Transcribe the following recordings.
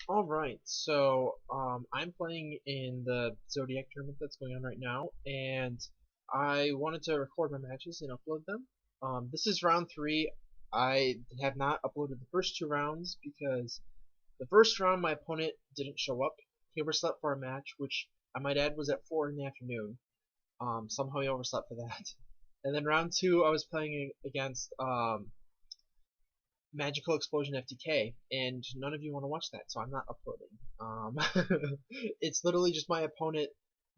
Alright, so I'm playing in the Zodiac tournament that's going on right now, and I wanted to record my matches and upload them. This is round 3. I have not uploaded the first 2 rounds because the first round my opponent didn't show up. He overslept for a match, which I might add was at 4 in the afternoon. Somehow he overslept for that. And then round 2 I was playing against Magical Explosion FTK, and none of you want to watch that, so I'm not uploading. It's literally just my opponent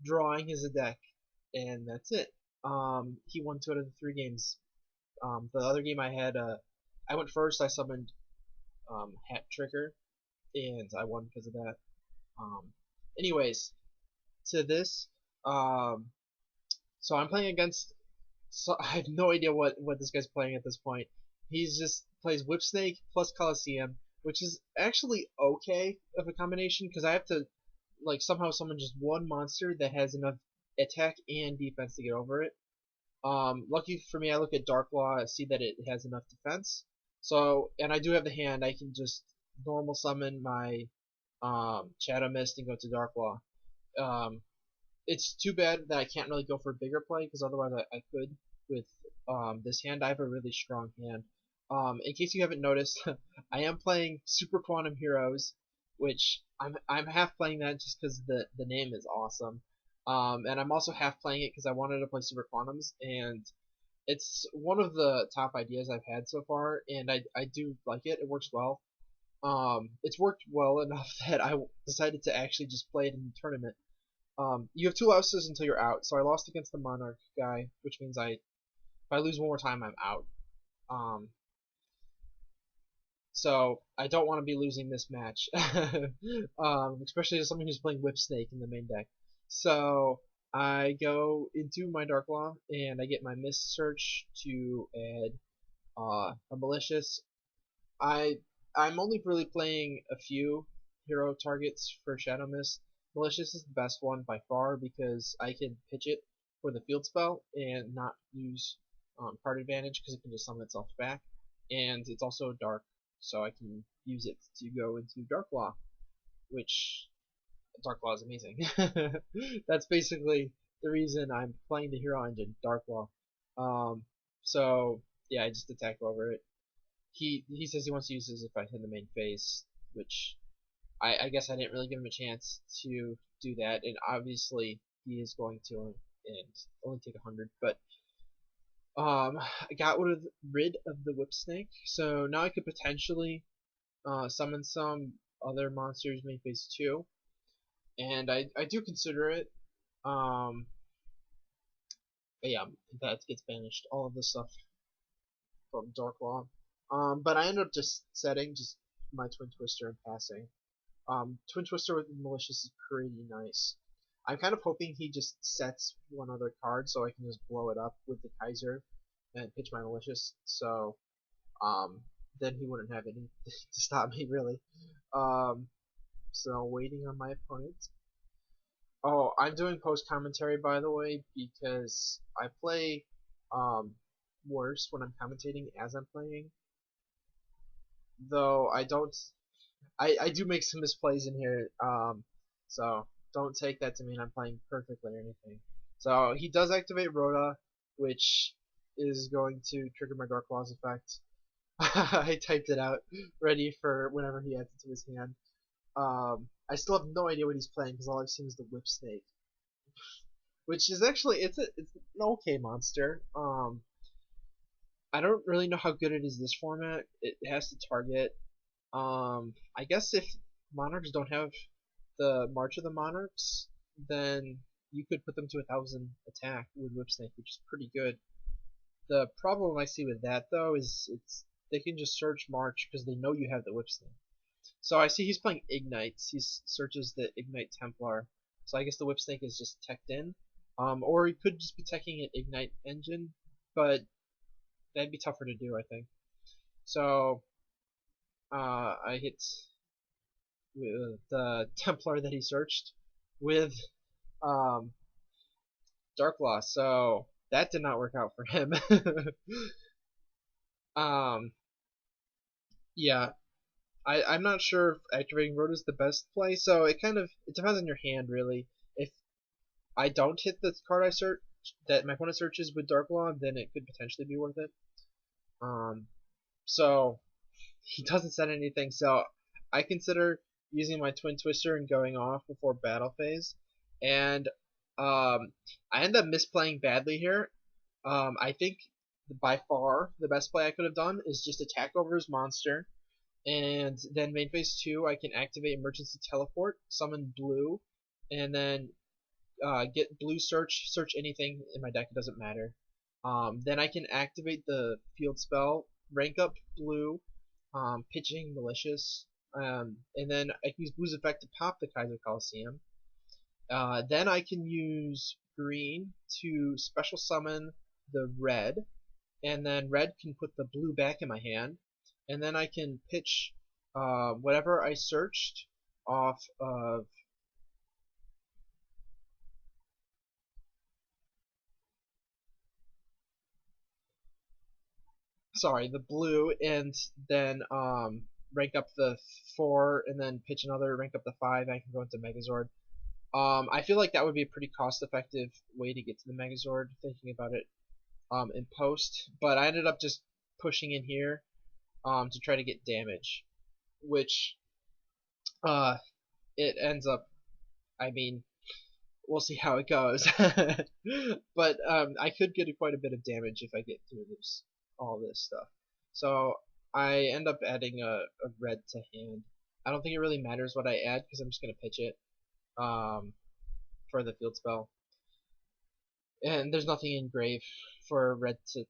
drawing his deck, and that's it. He won 2 out of the 3 games. The other game I had, I went first. I summoned Hat Trigger, and I won because of that. Um, anyways, to this, um, so I'm playing against. So I have no idea what this guy's playing at this point. He's just plays Whip Snake plus Coliseum, which is actually okay of a combination because I have to like somehow summon just one monster that has enough attack and defense to get over it. Lucky for me, I look at Dark Law, I see that it has enough defense. So, and I do have the hand. I can just normal summon my Shadow Mist and go to Dark Law. Um, it's too bad that I can't really go for a bigger play because otherwise I could with this hand. I have a really strong hand. In case you haven't noticed, I am playing Super Quantum Heroes, which I'm half playing that just because the name is awesome. And I'm also half playing it because I wanted to play Super Quantums, and it's one of the top ideas I've had so far, and I do like it. It works well. It's worked well enough that I decided to actually just play it in the tournament. You have 2 losses until you're out, so I lost against the Monarch guy, which means if I lose one more time, I'm out. Um, so I don't want to be losing this match, especially as someone who's playing Whip Snake in the main deck. So I go into my Dark Law and I get my Mist Search to add a Malicious. I I'm only really playing a few hero targets for Shadow Mist. Malicious is the best one by far because I can pitch it for the field spell and not use card advantage because it can just summon itself back, and it's also dark, so I can use it to go into Dark Law, which Dark Law is amazing. That's basically the reason I'm playing the hero engine, Dark Law. Um, so yeah, I just attack over it. He says he wants to use this if I hit the main phase, which I guess I didn't really give him a chance to do that, and obviously he is going to and only take 100. But I got rid of the Whip Snake, so now I could potentially summon some other monsters main phase 2, and I do consider it. Um, but yeah, that gets banished. All of this stuff from Dark Law. But I ended up just setting just my Twin Twister and passing. Twin Twister with Malicious is pretty nice. I'm kind of hoping he just sets one other card so I can just blow it up with the Kaiser and pitch my Malicious. So then he wouldn't have any to stop me really. Um, so waiting on my opponent. Oh, I'm doing post commentary by the way because I play worse when I'm commentating as I'm playing. Though I don't I do make some misplays in here, so don't take that to mean I'm playing perfectly or anything. So he does activate Rhoda, which is going to trigger my Dark Law's effect. I typed it out, ready for whenever he adds it to his hand. I still have no idea what he's playing because all I've seen is the Whip Snake, which is actually it's an okay monster. I don't really know how good it is this format. It has to target. I guess if Monarchs don't have the March of the Monarchs, then you could put them to 1,000 attack with Whip Snake, which is pretty good. The problem I see with that though is they can just search March because they know you have the Whip Snake. So I see he's playing Ignites. He searches the Ignite Templar. So I guess the Whip Snake is just teched in. Or he could just be teching an Ignite engine, but that'd be tougher to do, I think. So I hit with the Templar that he searched with um, Dark Law, so that did not work out for him. um, yeah, I'm not sure if activating road is the best play, so it depends on your hand really. If I don't hit the card I search that my opponent searches with Dark Law, then it could potentially be worth it. Um, so he doesn't set anything, so I consider using my Twin Twister and going off before battle phase, and I end up misplaying badly here. I think by far the best play I could have done is just attack over his monster, and then main phase 2 I can activate Emergency Teleport, summon blue, and then get blue search anything in my deck, it doesn't matter. Then I can activate the field spell, rank up blue, pitching malicious, and then I can use blue's effect to pop the Kaiser Coliseum. Then I can use green to special summon the red, and then red can put the blue back in my hand, and then I can pitch whatever I searched off of the blue, and then rank up the 4, and then pitch another, rank up the 5. I can go into Megazord. I feel like that would be a pretty cost-effective way to get to the Megazord, thinking about it in post. But I ended up just pushing in here to try to get damage, which uh, it ends up. I mean, we'll see how it goes. But I could get quite a bit of damage if I get through all this stuff. So I end up adding a red to hand. I don't think it really matters what I add because I'm just gonna pitch it for the field spell. And there's nothing in grave for red to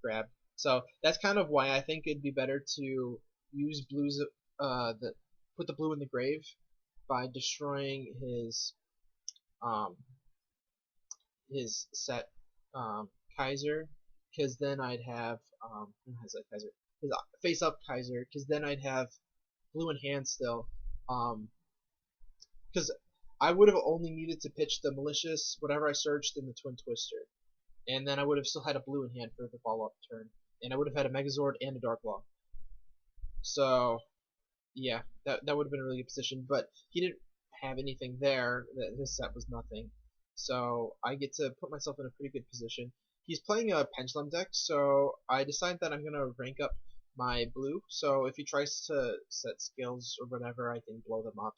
grab. So that's kind of why I think it'd be better to use blues put the blue in the grave by destroying um his set Kaiser, because then I'd have has that Kaiser his face up Kaiser, because then I'd have blue in hand still, because I would have only needed to pitch the malicious whatever I searched in the Twin Twister, and then I would have still had a blue in hand for the follow up turn, and I would have had a Megazord and a Dark Law. So yeah, that would have been a really good position, but he didn't have anything there. This set was nothing, so I get to put myself in a pretty good position. He's playing a Pendulum deck, so I decide that I'm gonna rank up my blue. So if he tries to set skills or whatever, I can blow them up.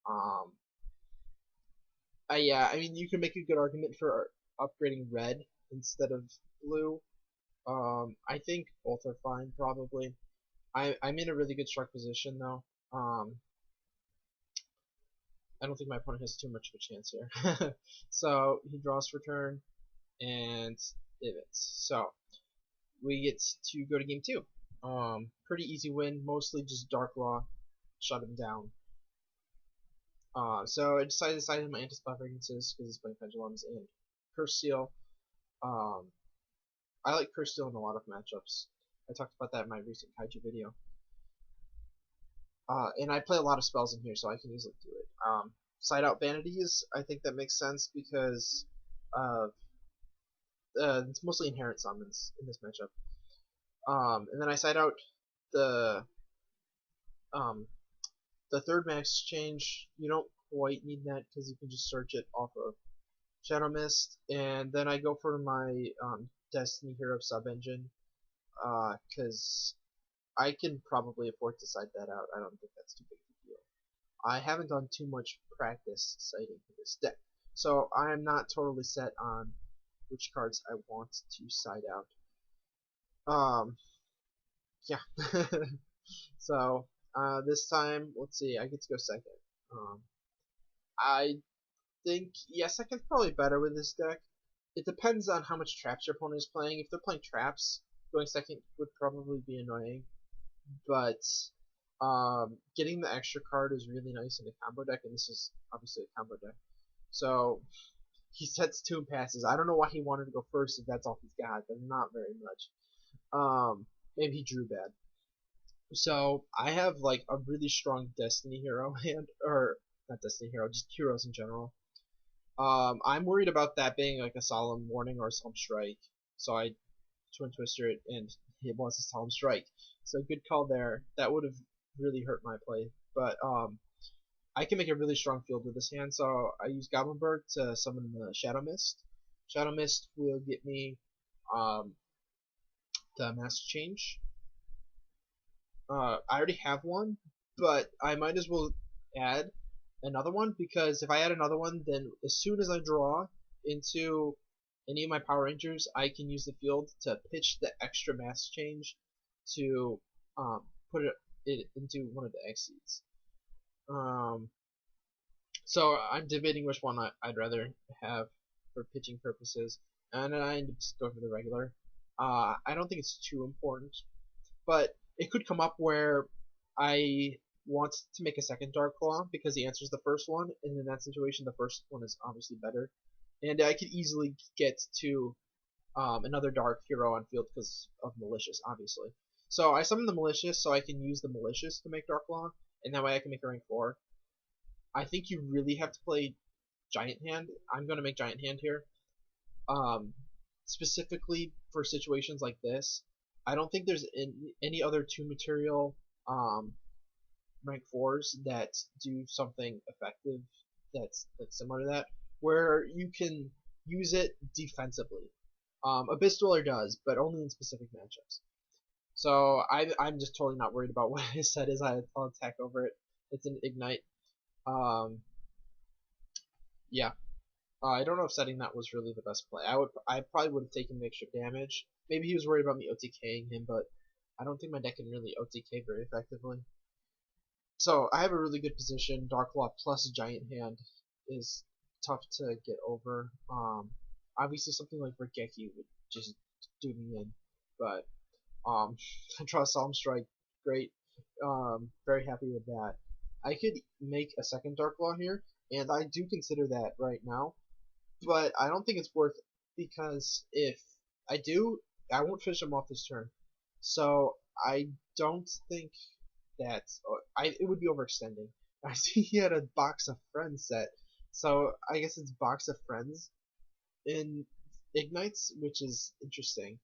Um, yeah, I mean you can make a good argument for upgrading red instead of blue. I think both are fine probably. I'm in a really good struck position though. I don't think my opponent has too much of a chance here. So he draws for turn and pivots. So we get to go to game 2. Pretty easy win, mostly just Dark Law, shut him down. So I decided my anti-spell fragrances because he's playing Pendulums and Curse Seal. I like Curse Seal in a lot of matchups. I talked about that in my recent Kaiju video. And I play a lot of spells in here, so I can easily do it. Side out Vanities, I think that makes sense because it's mostly inherent summons in this matchup. And then I side out the third max change. You don't quite need that because you can just search it off of Shadow Mist. And then I go for my Destiny Hero sub-engine because I can probably afford to side that out. I don't think that's too big of a deal. I haven't done too much practice citing for this deck, so I am not totally set on which cards I want to side out. Yeah. So this time, let's see, I get to go second. I think, yeah, second's probably better with this deck. It depends on how much traps your opponent is playing. If they're playing traps, going second would probably be annoying. But getting the extra card is really nice in a combo deck, and this is obviously a combo deck. So he sets 2 and passes. I don't know why he wanted to go first if that's all he's got, but not very much. Maybe he drew bad. So I have like a really strong Destiny Hero hand, or not Destiny Hero, just heroes in general. I'm worried about that being like a Solemn Warning or a Solemn Strike, so I Twin Twister it, and it was a Solemn Strike. So good call there. That would have really hurt my play. But I can make a really strong field with this hand, so I use Goblin Bird to summon the Shadow Mist. Shadow Mist will get me um, the Master Change. I already have one, but I might as well add another one, because if I add another one, then as soon as I draw into any of my Power Rangers, I can use the field to pitch the extra Mass Change to put it into one of the X seeds. So I'm debating which one I'd rather have for pitching purposes, and I end up just going for the regular. I don't think it's too important, but it could come up where I want to make a second Dark Claw because he answers the first one, and in that situation, the first one is obviously better. And I could easily get to another Dark Hero on field because of Malicious, obviously. So I summon the Malicious so I can use the Malicious to make Dark Claw, and that way I can make a rank 4. I think you really have to play Giant Hand. I'm going to make Giant Hand here. Specifically for situations like this, I don't think there's any other 2 material rank 4s that do something effective that's similar to that, where you can use it defensively. Abyss Dweller does, but only in specific matchups. So I'm just totally not worried about what his set is. I'll attack over it. It's an Ignite. Yeah. I don't know if setting that was really the best play. I probably would have taken the extra damage. Maybe he was worried about me OTKing him, but I don't think my deck can really OTK very effectively. So I have a really good position. Dark Claw plus Giant Hand is tough to get over. Obviously something like Regeki would just do me in, but I draw Solemn Strike, great. Very happy with that. I could make a second Dark Claw here, and I do consider that right now, but I don't think it's worth it, because if I do, I won't finish him off this turn. So I don't think that it would be overextending. I see he had a Box of Friends set, so I guess it's Box of Friends in Ignites, which is interesting.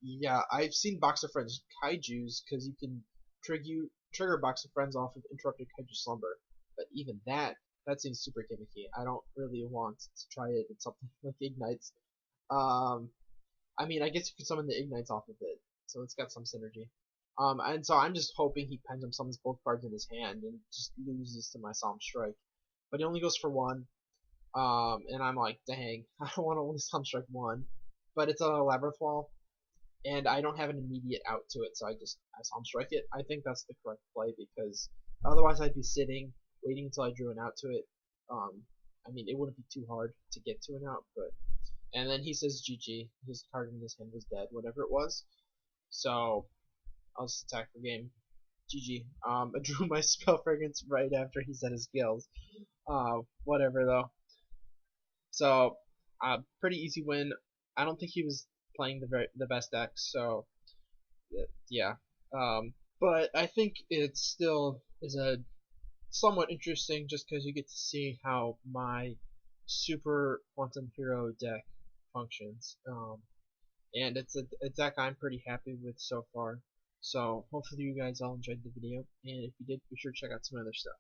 Yeah, I've seen Box of Friends Kaijus because you can trigger Box of Friends off of Interrupted Kaiju Slumber, but even that seems super gimmicky. I don't really want to try it in something like Ignites. I mean, I guess you could summon the Ignites off of it, so it's got some synergy. And so I'm just hoping he Pendulum summons both cards in his hand and just loses to my Solemn Strike. But he only goes for 1, and I'm like, dang, I don't want to only Solemn Strike 1. But it's a Labyrinth Wall, and I don't have an immediate out to it, so I Solemn Strike it. I think that's the correct play, because otherwise I'd be sitting, waiting until I drew an out to it. I mean, it wouldn't be too hard to get to an out, but... And then he says GG, his card in his hand was dead, whatever it was. So, I'll just attack for game. GG. I drew my Spell Fragrance right after he said his skills. Whatever though. So, pretty easy win. I don't think he was playing the best deck, so yeah. But I think it still is a somewhat interesting, just because you get to see how my Super Quantum Hero deck functions. And it's a deck I'm pretty happy with so far. So hopefully you guys all enjoyed the video, and if you did, be sure to check out some other stuff.